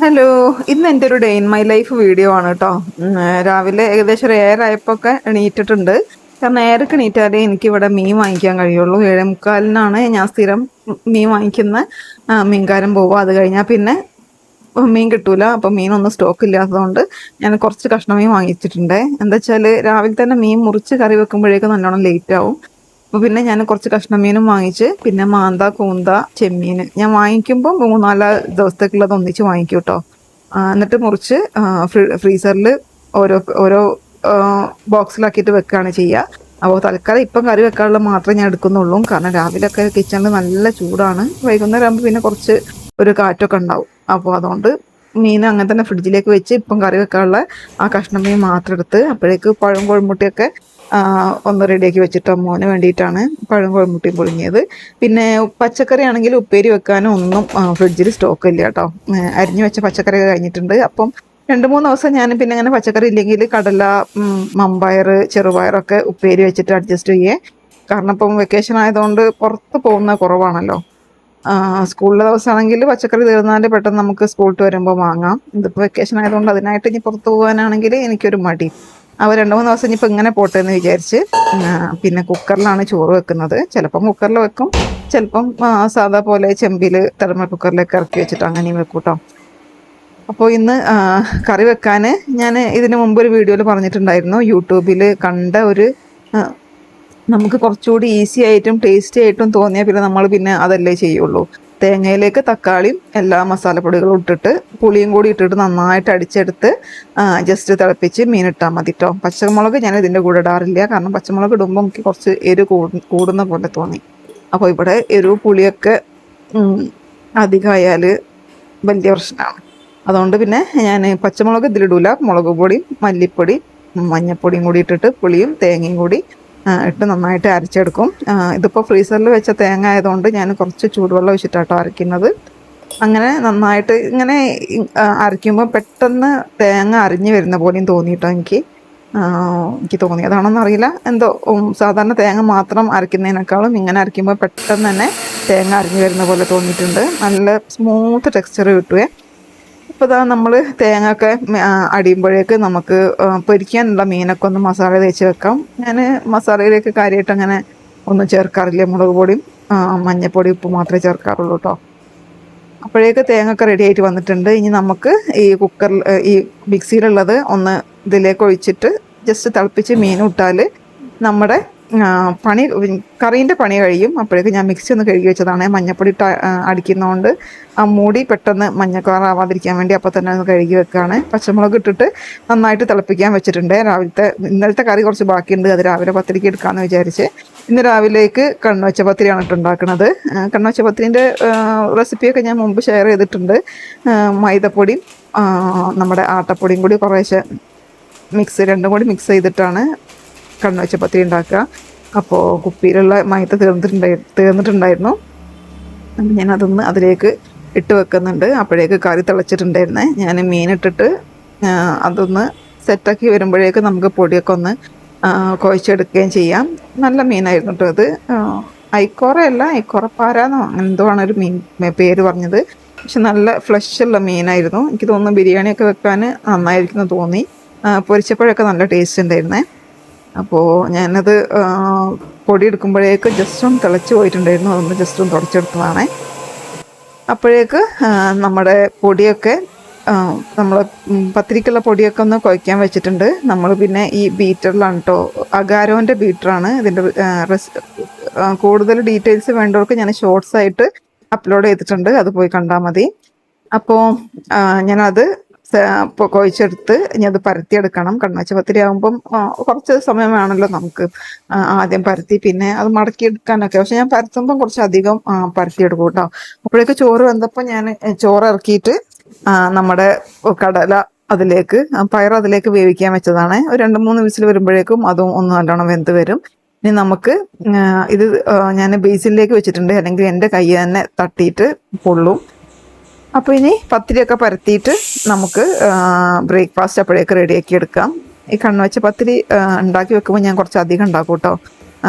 Hello, ഇന്ന് എൻ്റെ ഒരു day in my life video ആണ് കേട്ടോ. രാവിലെ ഏകദേശം ഒരു 7 ആയപ്പോൾ എണീറ്റിട്ടുണ്ട്. കാരണം 7ക്ക് എണീറ്റാലേ എനിക്കിവിടെ മീൻ വാങ്ങിക്കാൻ കഴിയുള്ളൂ. 7:45 ഞാൻ സ്ഥിരം മീൻ വാങ്ങിക്കുന്ന മീൻകാരൻ പോവുക. അത് കഴിഞ്ഞാൽ പിന്നെ മീൻ കിട്ടൂല. അപ്പം മീനൊന്നും സ്റ്റോക്ക് ഇല്ലാത്തതുകൊണ്ട് ഞാൻ കുറച്ച് കഷ്ണം മീൻ വാങ്ങിച്ചിട്ടുണ്ട്. എന്താ വെച്ചാൽ രാവിലെ തന്നെ മീൻ മുറിച്ച് കറി വെക്കുമ്പോഴേക്കും നല്ലോണം ലേറ്റ് ആവും. അപ്പോൾ പിന്നെ ഞാൻ കുറച്ച് കഷ്ണം മീനും വാങ്ങിച്ച്, പിന്നെ മാന്ത, കൂന്ത, ചെമ്മീൻ ഞാൻ വാങ്ങിക്കുമ്പോൾ 3-4 ദിവസത്തേക്കുള്ളത് ഒന്നിച്ച് വാങ്ങിക്കും കേട്ടോ. എന്നിട്ട് മുറിച്ച് ഫ്രീസറിൽ ഓരോ ഓരോ ബോക്സിലാക്കിയിട്ട് വെക്കുകയാണ് ചെയ്യുക. അപ്പോൾ തൽക്കാലം ഇപ്പം കറി വെക്കാനുള്ള മാത്രമേ ഞാൻ എടുക്കുന്നുള്ളൂ. കാരണം രാവിലെയൊക്കെ കിച്ചണിൽ നല്ല ചൂടാണ്. വൈകുന്നേരം ആകുമ്പോൾ പിന്നെ കുറച്ച് ഒരു കാറ്റൊക്കെ ഉണ്ടാവും. അപ്പോൾ അതുകൊണ്ട് മീൻ അങ്ങനെ തന്നെ ഫ്രിഡ്ജിലേക്ക് വെച്ച് ഇപ്പം കറി വെക്കാനുള്ള ആ കഷ്ണം മീൻ മാത്രം എടുത്ത് അപ്പോഴേക്ക് പഴം കോഴിമുട്ടിയൊക്കെ ഒന്ന് റെഡിയാക്കി വെച്ചിട്ടോ. മോന് വേണ്ടിയിട്ടാണ് പഴം കോഴിമുട്ടിയും പുഴുങ്ങിയത്. പിന്നെ പച്ചക്കറി ആണെങ്കിൽ ഉപ്പേരി വെക്കാനും ഒന്നും ഫ്രിഡ്ജിൽ സ്റ്റോക്ക് ഇല്ല കേട്ടോ. അരിഞ്ഞു വെച്ച പച്ചക്കറി കഴിഞ്ഞിട്ടുണ്ട്. അപ്പം 2-3 ദിവസം ഞാൻ പിന്നെ അങ്ങനെ പച്ചക്കറി ഇല്ലെങ്കിൽ കടല, മമ്പയർ, ചെറുപയറൊക്കെ ഉപ്പേരി വെച്ചിട്ട് അഡ്ജസ്റ്റ് ചെയ്യേ. കാരണം ഇപ്പം വെക്കേഷൻ ആയതുകൊണ്ട് പുറത്ത് പോകുന്ന കുറവാണല്ലോ. സ്കൂളിലെ ദിവസമാണെങ്കിൽ പച്ചക്കറി തീർന്നാൽ പെട്ടെന്ന് നമുക്ക് സ്കൂളിട്ട് വരുമ്പോൾ വാങ്ങാം. ഇതിപ്പോൾ വെക്കേഷൻ ആയതുകൊണ്ട് അതിനായിട്ട് ഇനി പുറത്ത് പോകാനാണെങ്കിൽ എനിക്കൊരു മടി. അവർ 2-3 ദിവസം ഇനിയിപ്പോൾ ഇങ്ങനെ പോട്ടെ എന്ന് വിചാരിച്ച് പിന്നെ കുക്കറിലാണ് ചോറ് വെക്കുന്നത്. ചിലപ്പം കുക്കറിൽ വെക്കും, ചിലപ്പം സാധാ പോലെ ചെമ്പിൽ തെർമൽ കുക്കറിലേക്ക് ഇറക്കി വെച്ചിട്ട് അങ്ങനെയും വെക്കും കേട്ടോ. അപ്പോൾ ഇന്ന് കറി വെക്കാൻ ഞാൻ ഇതിന് മുമ്പ് ഒരു വീഡിയോയിൽ പറഞ്ഞിട്ടുണ്ടായിരുന്നു. യൂട്യൂബിൽ കണ്ട ഒരു നമുക്ക് കുറച്ചുകൂടി ഈസി ആയിട്ടും ടേസ്റ്റി ആയിട്ടും തോന്നിയാൽ പിന്നെ നമ്മൾ പിന്നെ അതല്ലേ ചെയ്യുള്ളൂ. തേങ്ങയിലേക്ക് തക്കാളിയും എല്ലാ മസാലപ്പൊടികളും ഇട്ടിട്ട് പുളിയും കൂടി ഇട്ടിട്ട് നന്നായിട്ട് അടിച്ചെടുത്ത് ജസ്റ്റ് തിളപ്പിച്ച് മീനിട്ടാൽ മതി കേട്ടോ. പച്ചമുളക് ഞാൻ ഇതിൻ്റെ കൂടെ ഇടാറില്ല. കാരണം പച്ചമുളക് ഇടുമ്പോൾ എനിക്ക് കുറച്ച് എരിവ് കൂടുന്ന പോലെ തോന്നി. അപ്പോൾ ഇവിടെ എരിവ് പുളിയൊക്കെ അധികമായാൽ വലിയ പ്രശ്നമാണ്. അതുകൊണ്ട് പിന്നെ ഞാൻ പച്ചമുളക് ഇതിലിടൂല. മുളക് പൊടിയും മല്ലിപ്പൊടി മഞ്ഞൾപ്പൊടിയും കൂടി ഇട്ടിട്ട് പുളിയും തേങ്ങയും കൂടി ഇട്ട് നന്നായിട്ട് അരച്ചെടുക്കും. ഇതിപ്പോൾ ഫ്രീസറിൽ വെച്ച തേങ്ങ ആയതുകൊണ്ട് ഞാൻ കുറച്ച് ചൂടുവെള്ളം ഒഴിച്ചിട്ടാട്ടോ അരയ്ക്കുന്നത്. അങ്ങനെ നന്നായിട്ട് ഇങ്ങനെ അരയ്ക്കുമ്പോൾ പെട്ടെന്ന് തേങ്ങ അരിഞ്ഞു വരുന്ന പോലെയും തോന്നിയിട്ടോ എനിക്ക് തോന്നിയതാണെന്ന് അറിയില്ല. എന്തോ സാധാരണ തേങ്ങ മാത്രം അരയ്ക്കുന്നതിനേക്കാളും ഇങ്ങനെ അരയ്ക്കുമ്പോൾ പെട്ടെന്ന് തന്നെ തേങ്ങ അരിഞ്ഞു വരുന്ന പോലെ തോന്നിയിട്ടുണ്ട്. നല്ല സ്മൂത്ത് ടെക്സ്ചർ കിട്ടുവേ. ഇപ്പോൾ ഇതാ നമ്മൾ തേങ്ങ ഒക്കെ അടിയുമ്പോഴേക്ക് നമുക്ക് പൊരിക്കാനുള്ള മീനൊക്കെ ഒന്ന് മസാല തേച്ച് വെക്കാം. ഞാൻ മസാലയിലേക്ക് കാര്യമായിട്ട് അങ്ങനെ ഒന്നും ചേർക്കാറില്ല. മുളക് പൊടിയും മഞ്ഞൾപ്പൊടി, ഉപ്പ് മാത്രമേ ചേർക്കാറുള്ളൂ കേട്ടോ. അപ്പോഴേക്ക് തേങ്ങ ഒക്കെ റെഡി ആയിട്ട് വന്നിട്ടുണ്ട്. ഇനി നമുക്ക് ഈ കുക്കറിൽ ഈ മിക്സിയിലുള്ളത് ഒന്ന് ഇതിലേക്ക് ഒഴിച്ചിട്ട് ജസ്റ്റ് തിളപ്പിച്ച് മീൻ ഇട്ടാൽ നമ്മുടെ കറീൻ്റെ പണി കഴിയും. അപ്പോഴേക്ക് ഞാൻ മിക്സി ഒന്ന് കഴുകി വെച്ചതാണ്. മഞ്ഞപ്പൊടി ഇട്ട് അടിക്കുന്നതുകൊണ്ട് ആ മൂടി പെട്ടെന്ന് മഞ്ഞക്കളറാവാതിരിക്കാൻ വേണ്ടി അപ്പോൾ തന്നെ ഒന്ന് കഴുകി വെക്കുകയാണ്. പച്ചമുളക് ഇട്ടിട്ട് നന്നായിട്ട് തിളപ്പിക്കാൻ വെച്ചിട്ടുണ്ട്. ഇന്നലത്തെ കറി കുറച്ച് ബാക്കിയുണ്ട്. അത് രാവിലെ പത്തിരിക്ക് എടുക്കാമെന്ന് വിചാരിച്ച് ഇന്ന് രാവിലേക്ക് കണ്ണുവച്ച പത്തിരിയാണ് ഇട്ടുണ്ടാക്കുന്നത്. കണ്ണുവച്ച പത്തിരിൻ്റെ റെസിപ്പിയൊക്കെ ഞാൻ മുമ്പ് ഷെയർ ചെയ്തിട്ടുണ്ട്. മൈദപ്പൊടിയും നമ്മുടെ ആട്ടപ്പൊടിയും കൂടി കുറേശ്ശെ രണ്ടും കൂടി മിക്സ് ചെയ്തിട്ടാണ് കണ്ണുവച്ച പത്തിരി ഉണ്ടാക്കുക. അപ്പോൾ കുപ്പിയിലുള്ള മൈദ തീർന്നിട്ടുണ്ടായിരുന്നു. അപ്പം ഞാൻ അതൊന്ന് അതിലേക്ക് ഇട്ട് വെക്കുന്നുണ്ട്. അപ്പോഴേക്ക് കറി തിളച്ചിട്ടുണ്ടായിരുന്നേ. ഞാൻ മീനിട്ടിട്ട് അതൊന്ന് സെറ്റാക്കി വരുമ്പോഴേക്ക് നമുക്ക് പൊടിയൊക്കെ ഒന്ന് കുഴച്ചെടുക്കുകയും ചെയ്യാം. നല്ല മീനായിരുന്നു കേട്ടോ അത്. ഐക്കോറപ്പാരാന്നോ എന്തോ ആണ് ഒരു മീൻ പേര് പറഞ്ഞത്. പക്ഷെ നല്ല ഫ്ലഷുള്ള മീനായിരുന്നു. എനിക്ക് തോന്നുന്നു ബിരിയാണിയൊക്കെ വെക്കാൻ നന്നായിരിക്കുന്നു തോന്നി. പൊരിച്ചപ്പോഴൊക്കെ നല്ല ടേസ്റ്റ് ഉണ്ടായിരുന്നേ. അപ്പോൾ ഞാനത് പൊടി എടുക്കുമ്പോഴേക്ക് ജസ്റ്റ് ഒന്ന് തിളച്ച് പോയിട്ടുണ്ടായിരുന്നു. അതൊന്ന് ജസ്റ്റ് ഒന്ന് തുടച്ചെടുത്തതാണേ. അപ്പോഴേക്ക് നമ്മുടെ പൊടിയൊക്കെ നമ്മൾ പത്തിരിക്കുള്ള പൊടിയൊക്കെ ഒന്ന് കുഴയ്ക്കാൻ വെച്ചിട്ടുണ്ട്. നമ്മൾ പിന്നെ ഈ ബീറ്ററിലാണ് കേട്ടോ. അഗാരോൻ്റെ ബീറ്ററാണ് ഇതിൻ്റെ കൂടുതൽ ഡീറ്റെയിൽസ് വേണ്ടവർക്ക് ഞാൻ ഷോർട്സ് ആയിട്ട് അപ്ലോഡ് ചെയ്തിട്ടുണ്ട്. അത് പോയി കണ്ടാൽ മതി. അപ്പോൾ ഞാനത് കുഴച്ചെടുത്ത് ഇനി അത് പരത്തിയെടുക്കണം. കണ്ണുവച്ച പത്തിരി ആകുമ്പം കുറച്ച് സമയം വേണമല്ലോ നമുക്ക്. ആദ്യം പരത്തി പിന്നെ അത് മടക്കിയെടുക്കാനൊക്കെ. പക്ഷെ ഞാൻ പരത്തുമ്പം കുറച്ചധികം പരത്തിയെടുക്കും കേട്ടോ. അപ്പോഴേക്ക് ചോറ് വെന്തപ്പോൾ ഞാൻ ചോറ് ഇറക്കിയിട്ട് നമ്മുടെ കടല അതിലേക്ക് പയർ അതിലേക്ക് വേവിക്കാൻ വെച്ചതാണ്. ഒരു 2-3 വിസിൽ വരുമ്പോഴേക്കും അതും ഒന്ന് നല്ലോണം വെന്ത് വരും. ഇനി നമുക്ക് ഇത് ഞാൻ ബേസിനിലേക്ക് വെച്ചിട്ടുണ്ട്. അല്ലെങ്കിൽ എൻ്റെ കൈ തന്നെ തട്ടിയിട്ട് പൊള്ളും. അപ്പോൾ ഇനി പത്തിരിയൊക്കെ പരത്തിയിട്ട് നമുക്ക് ബ്രേക്ക്ഫാസ്റ്റ് അപ്പോഴേക്ക് റെഡിയാക്കി എടുക്കാം. ഈ കണ്ണുവച്ച പത്തിരി ഉണ്ടാക്കി വെക്കുമ്പോൾ ഞാൻ കുറച്ച് അധികം ഉണ്ടാക്കും കേട്ടോ.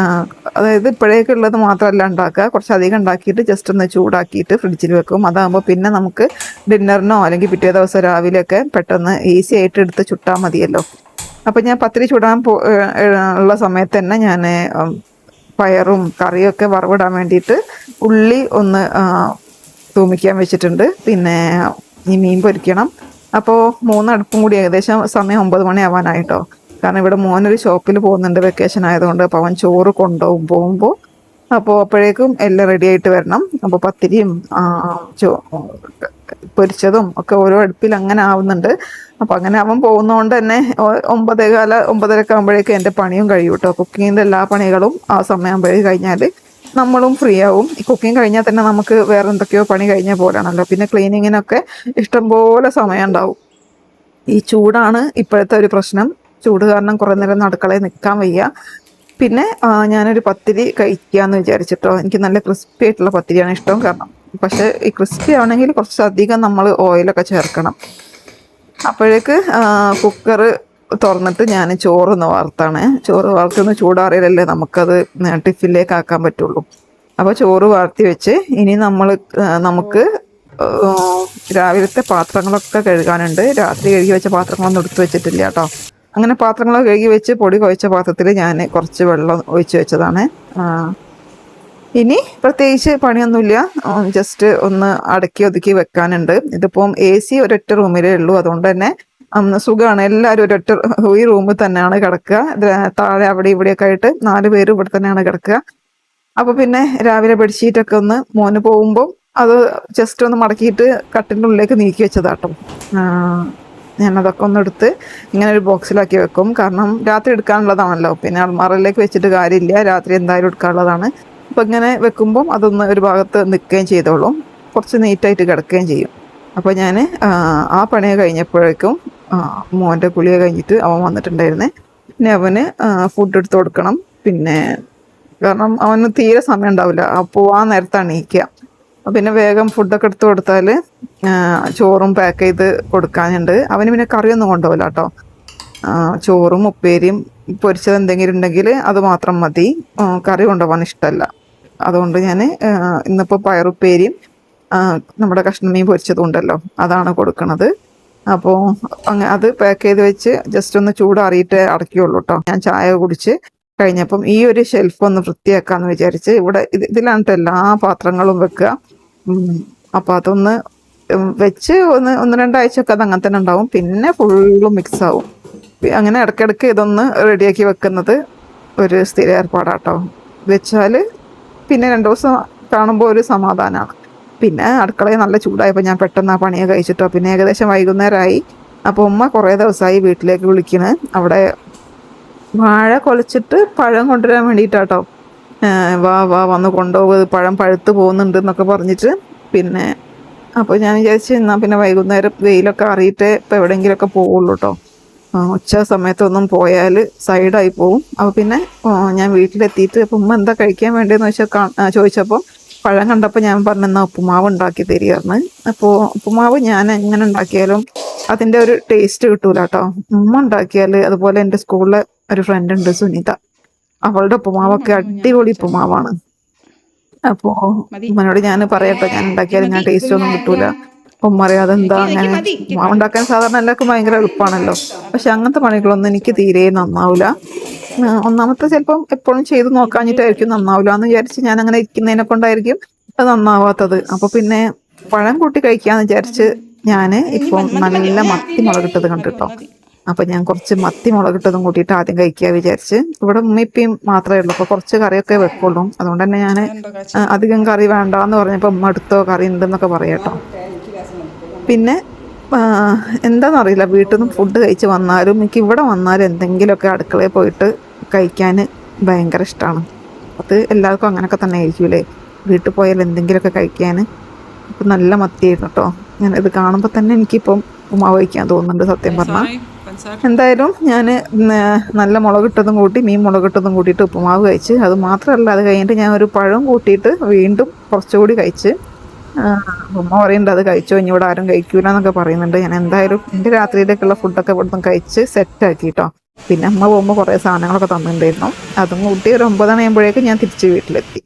അതായത് ഇപ്പോഴേക്ക് ഉള്ളത് മാത്രമല്ല ഉണ്ടാക്കുക, കുറച്ചധികം ഉണ്ടാക്കിയിട്ട് ജസ്റ്റ് ഒന്ന് ചൂടാക്കിയിട്ട് ഫ്രിഡ്ജിൽ വെക്കും. അതാകുമ്പോൾ പിന്നെ നമുക്ക് ഡിന്നറിനോ അല്ലെങ്കിൽ പിറ്റേ ദിവസം രാവിലെയൊക്കെ പെട്ടെന്ന് ഈസി ആയിട്ട് എടുത്ത് ചുട്ടാൽ മതിയല്ലോ. അപ്പം ഞാൻ പത്തിരി ചുടാൻ ഉള്ള സമയത്ത് തന്നെ ഞാൻ പയറും കറിയൊക്കെ വറവിടാൻ വേണ്ടിയിട്ട് ഉള്ളി ഒന്ന് തൂമിക്കാൻ വെച്ചിട്ടുണ്ട്. പിന്നെ ഈ മീൻ പൊരിക്കണം. അപ്പോൾ 3 അടുപ്പും കൂടി ഏകദേശം സമയം 9 മണി ആവാനായിട്ടോ. കാരണം ഇവിടെ മോനൊരു ഷോപ്പിൽ പോകുന്നുണ്ട് വെക്കേഷൻ ആയതുകൊണ്ട്. അപ്പോൾ അവൻ ചോറ് പോകുമ്പോൾ അപ്പോൾ അപ്പോഴേക്കും എല്ലാം റെഡി ആയിട്ട് വരണം. അപ്പോൾ പത്തിരിയും പൊരിച്ചതും ഒക്കെ ഓരോ അടുപ്പിൽ അങ്ങനെ ആവുന്നുണ്ട്. അപ്പോൾ അങ്ങനെ അവൻ പോകുന്നതുകൊണ്ട് തന്നെ 9:15 ആകുമ്പോഴേക്കും എൻ്റെ പണിയും കഴിയും കേട്ടോ. കുക്കിങ്ങിൻ്റെ എല്ലാ പണികളും ആ സമയമാകുമ്പോഴേക്കും കഴിഞ്ഞാൽ നമ്മളും ഫ്രീ ആവും. ഈ കുക്കിംഗ് കഴിഞ്ഞാൽ തന്നെ നമുക്ക് വേറെ എന്തൊക്കെയോ പണി കഴിഞ്ഞ പോലാണല്ലോ. പിന്നെ ക്ലീനിങ്ങിനൊക്കെ ഇഷ്ടംപോലെ സമയം ഉണ്ടാവും. ഈ ചൂടാണ് ഇപ്പോഴത്തെ ഒരു പ്രശ്നം. ചൂട് കാരണം കുറേ നേരം അടുക്കളയിൽ നിൽക്കാൻ വയ്യ. പിന്നെ ഞാനൊരു പത്തിരി കഴിക്കാമെന്ന് വിചാരിച്ചിട്ടോ. എനിക്ക് നല്ല ക്രിസ്പി ആയിട്ടുള്ള പത്തിരിയാണ് ഇഷ്ടം. കാരണം പക്ഷേ ഈ ക്രിസ്പി ആണെങ്കിൽ കുറച്ചധികം നമ്മൾ ഓയിലൊക്കെ ചേർക്കണം. അപ്പോഴേക്ക് കുക്കർ തുറന്നിട്ട് ഞാൻ ചോറൊന്ന് വാർത്താണ്. ചോറ് വാർത്തൊന്ന് ചൂടാറിയാലല്ലേ നമുക്കത് ടിഫിനിലേക്ക് ആക്കാൻ പറ്റുള്ളൂ. അപ്പോൾ ചോറ് വാർത്തി വെച്ച് ഇനി നമുക്ക് രാവിലത്തെ പാത്രങ്ങളൊക്കെ കഴുകാനുണ്ട്. രാത്രി കഴുകി വെച്ച പാത്രങ്ങളൊന്നും എടുത്ത് വെച്ചിട്ടില്ല കേട്ടോ. അങ്ങനെ പാത്രങ്ങൾ കഴുകി വെച്ച് പൊടി കുഴച്ച പാത്രത്തിൽ ഞാൻ കുറച്ച് വെള്ളം ഒഴിച്ച് വെച്ചതാണ്. ഇനി പ്രത്യേകിച്ച് പണിയൊന്നുമില്ല, ജസ്റ്റ് ഒന്ന് അടക്കി ഒതുക്കി വെക്കാനുണ്ട്. ഇതിപ്പം AC ഒരൊറ്റ റൂമിലേ ഉള്ളൂ, അതുകൊണ്ട് തന്നെ സുഖമാണ്. എല്ലാവരും ഒരൊറ്റ ഈ റൂമിൽ തന്നെയാണ് കിടക്കുക. താഴെ അവിടെ ഇവിടെയൊക്കെ ആയിട്ട് 4 പേരും ഇവിടെ തന്നെയാണ് കിടക്കുക. അപ്പോൾ പിന്നെ രാവിലെ ബെഡ്ഷീറ്റൊക്കെ ഒന്ന് മോന് പോകുമ്പോൾ അത് ജസ്റ്റ് ഒന്ന് മടക്കിയിട്ട് കട്ടിൻ്റെ ഉള്ളിലേക്ക് നീക്കി വെച്ചതാട്ടോ. ഞാനതൊക്കെ ഒന്ന് എടുത്ത് ഇങ്ങനെ ഒരു ബോക്സിലാക്കി വെക്കും. കാരണം രാത്രി എടുക്കാനുള്ളതാണല്ലോ. പിന്നെ അൾമാറയിലേക്ക് വെച്ചിട്ട് കാര്യമില്ല, രാത്രി എന്തായാലും എടുക്കാനുള്ളതാണ്. അപ്പോൾ ഇങ്ങനെ വെക്കുമ്പം അതൊന്ന് ഒരു ഭാഗത്ത് നിൽക്കുകയും ചെയ്തോളും, കുറച്ച് നീറ്റായിട്ട് കിടക്കുകയും ചെയ്യും. അപ്പോൾ ഞാൻ ആ പണി കഴിഞ്ഞപ്പോഴേക്കും മോൻ്റെ കുളിയെ കഴിഞ്ഞിട്ട് അവൻ വന്നിട്ടുണ്ടായിരുന്നേ. പിന്നെ അവന് ഫുഡ് എടുത്ത് കൊടുക്കണം. പിന്നെ കാരണം അവന് തീരെ സമയം ഉണ്ടാവില്ല, അപ്പോൾ ആ നേരത്താണ് എണീക്കുക. പിന്നെ വേഗം ഫുഡൊക്കെ എടുത്ത് കൊടുത്താൽ ചോറും പാക്ക് ചെയ്ത് കൊടുക്കാനുണ്ട്. അവന് പിന്നെ കറിയൊന്നും കൊണ്ടുപോകില്ല കേട്ടോ. ചോറും ഉപ്പേരിയും പൊരിച്ചത് എന്തെങ്കിലും ഉണ്ടെങ്കിൽ അത് മാത്രം മതി. കറി കൊണ്ടുപോകാൻ ഇഷ്ടമല്ല. അതുകൊണ്ട് ഞാൻ ഇന്നിപ്പോൾ പയറുപ്പേരിയും നമ്മുടെ കഷ്ണമീൻ പൊരിച്ചതും ഉണ്ടല്ലോ, അതാണ് കൊടുക്കണത്. അപ്പോൾ അത് പാക്ക് ചെയ്ത് വെച്ച് ജസ്റ്റ് ഒന്ന് ചൂടാറിയിട്ട് അടയ്ക്കുള്ളൂ കേട്ടോ. ഞാൻ ചായ കുടിച്ച് കഴിഞ്ഞപ്പം ഈ ഒരു ഷെൽഫ് ഒന്ന് വൃത്തിയാക്കാമെന്ന് വിചാരിച്ച് ഇവിടെ ഇതിലാണ് എല്ലാ പാത്രങ്ങളും വെക്കുക. അപ്പോൾ അതൊന്ന് വെച്ച് ഒന്ന് 2 ആഴ്ചയൊക്കെ അത് അങ്ങനെ തന്നെ ഉണ്ടാവും. പിന്നെ ഫുള്ളും മിക്സ് ആവും. അങ്ങനെ ഇടയ്ക്കിടയ്ക്ക് ഇതൊന്ന് റെഡിയാക്കി വെക്കുന്നത് ഒരു സ്ഥിര ഏർപ്പാടാട്ടോ. വെച്ചാൽ പിന്നെ 2 ദിവസം കാണുമ്പോൾ ഒരു സമാധാനമാണ്. പിന്നെ അടുക്കളയിൽ നല്ല ചൂടായപ്പോൾ ഞാൻ പെട്ടെന്ന് ആ പണിയെ കഴിച്ചിട്ടോ. പിന്നെ ഏകദേശം വൈകുന്നേരമായി. അപ്പോൾ ഉമ്മ കുറേ ദിവസമായി വീട്ടിലേക്ക് വിളിക്കണ്. അവിടെ വാഴ കുലച്ചിട്ട് പഴം കൊണ്ടുവരാൻ വേണ്ടിയിട്ടാട്ടോ. വന്ന് കൊണ്ടുപോകുന്നത്, പഴം പഴുത്ത് പോകുന്നുണ്ട് എന്നൊക്കെ പറഞ്ഞിട്ട്. പിന്നെ അപ്പോൾ ഞാൻ വിചാരിച്ചു എന്നാൽ പിന്നെ വൈകുന്നേരം വെയിലൊക്കെ അറിയിട്ടേ ഇപ്പോൾ എവിടെയെങ്കിലുമൊക്കെ പോവുള്ളൂ കേട്ടോ. ഉച്ച സമയത്തൊന്നും പോയാൽ സൈഡായി പോവും. അപ്പോൾ പിന്നെ ഞാൻ വീട്ടിലെത്തിയിട്ട് അപ്പോൾ ഉമ്മ എന്താ കഴിക്കാൻ വേണ്ടതെന്ന് ചോദിച്ചപ്പോൾ പഴം കണ്ടപ്പോൾ ഞാൻ പറഞ്ഞെന്നാൽ ഉപ്പുമാവ് ഉണ്ടാക്കി തരികയായിരുന്നു. അപ്പോൾ ഉപ്പുമാവ് ഞാൻ എങ്ങനെ ഉണ്ടാക്കിയാലും അതിൻ്റെ ഒരു ടേസ്റ്റ് കിട്ടൂല കേട്ടോ. ഉമ്മ ഉണ്ടാക്കിയാൽ, അതുപോലെ എൻ്റെ സ്കൂളിലെ ഒരു ഫ്രണ്ട് ഉണ്ട് സുനിത, അവളുടെ ഉപ്പുമാവൊക്കെ അടിപൊളി ഉപ്പുമാവാണ്. അപ്പോൾ ഉമ്മനോട് ഞാൻ പറയട്ടോ, ഞാൻ ഉണ്ടാക്കിയാലും ഞാൻ ടേസ്റ്റ് ഒന്നും കിട്ടൂല. ഉമ്മ അറിയാം അതെന്താ അങ്ങനെ. ഉപ്പുമാവ് ഉണ്ടാക്കാൻ സാധാരണ എല്ലാവർക്കും ഭയങ്കര എളുപ്പമാണല്ലോ, പക്ഷെ അങ്ങനത്തെ പണികളൊന്നും എനിക്ക് തീരെ നന്നാവില്ല. ഒന്നാമത്തെ ചിലപ്പം എപ്പോഴും ചെയ്ത് നോക്കാഞ്ഞിട്ടായിരിക്കും നന്നാവില്ല എന്ന് വിചാരിച്ച് ഞാൻ അങ്ങനെ ഇരിക്കുന്നതിനെ കൊണ്ടായിരിക്കും അത് നന്നാവാത്തത്. അപ്പോൾ പിന്നെ പഴം കൂട്ടി കഴിക്കാന്ന് വിചാരിച്ച് ഞാൻ ഇപ്പം നല്ല മത്തി മുളകിട്ടത് കണ്ടിട്ടോ. അപ്പം ഞാൻ കുറച്ച് മത്തി മുളകിട്ടതും കൂട്ടിയിട്ട് ആദ്യം കഴിക്കുക വിചാരിച്ച്. ഇവിടെ ഉമ്മയിപ്പയും മാത്രമേ ഉള്ളൂ, അപ്പോൾ കുറച്ച് കറിയൊക്കെ വെക്കുള്ളൂ. അതുകൊണ്ട് തന്നെ ഞാൻ അധികം കറി വേണ്ടാന്ന് പറഞ്ഞപ്പോൾ ഉമ്മ എടുത്തോ കറി ഉണ്ടെന്നൊക്കെ പറയാട്ടോ. പിന്നെ എന്താണെന്നറിയില്ല, വീട്ടിൽ നിന്നും ഫുഡ് കഴിച്ച് വന്നാലും എനിക്ക് ഇവിടെ വന്നാലും എന്തെങ്കിലുമൊക്കെ അടുക്കളയിൽ പോയിട്ട് കഴിക്കാൻ ഭയങ്കര ഇഷ്ടമാണ്. അത് എല്ലാവർക്കും അങ്ങനെയൊക്കെ തന്നെ ആയിരിക്കൂലേ, വീട്ടിൽ പോയാൽ എന്തെങ്കിലുമൊക്കെ കഴിക്കാൻ. അപ്പം നല്ല മത്തിയായിരുന്നു കേട്ടോ. ഞാൻ ഇത് കാണുമ്പോൾ തന്നെ എനിക്കിപ്പം ഉപ്മാവ് കഴിക്കാൻ തോന്നുന്നുണ്ട് സത്യം പറഞ്ഞാൽ. എന്തായാലും ഞാൻ നല്ല മുളകിട്ടതും കൂട്ടി, മീൻ മുളകിട്ടതും കൂട്ടിയിട്ട് ഉപ്പുമാവ് കഴിച്ച്. അത് മാത്രമല്ല, അത് കഴിഞ്ഞിട്ട് ഞാൻ ഒരു പഴം കൂട്ടിയിട്ട് വീണ്ടും കുറച്ചുകൂടി കഴിച്ച്. ഉമ്മ പറയുന്നുണ്ട് അത് കഴിച്ചോ, ഇനി ഇവിടെ ആരും കഴിക്കൂല എന്നൊക്കെ പറയുന്നുണ്ട്. ഞാൻ എന്തായാലും എൻ്റെ രാത്രിയിലേക്കുള്ള ഫുഡൊക്കെ ഇവിടുന്ന് കഴിച്ച് സെറ്റാക്കി കേട്ടോ. പിന്നെ അമ്മ പോകുമ്പോൾ കുറേ സാധനങ്ങളൊക്കെ തന്നിട്ടുണ്ടായിരുന്നു. അതും കൂട്ടി ഒരു 9 മണിയാകുമ്പോഴേക്കും ഞാൻ തിരിച്ച് വീട്ടിലെത്തി.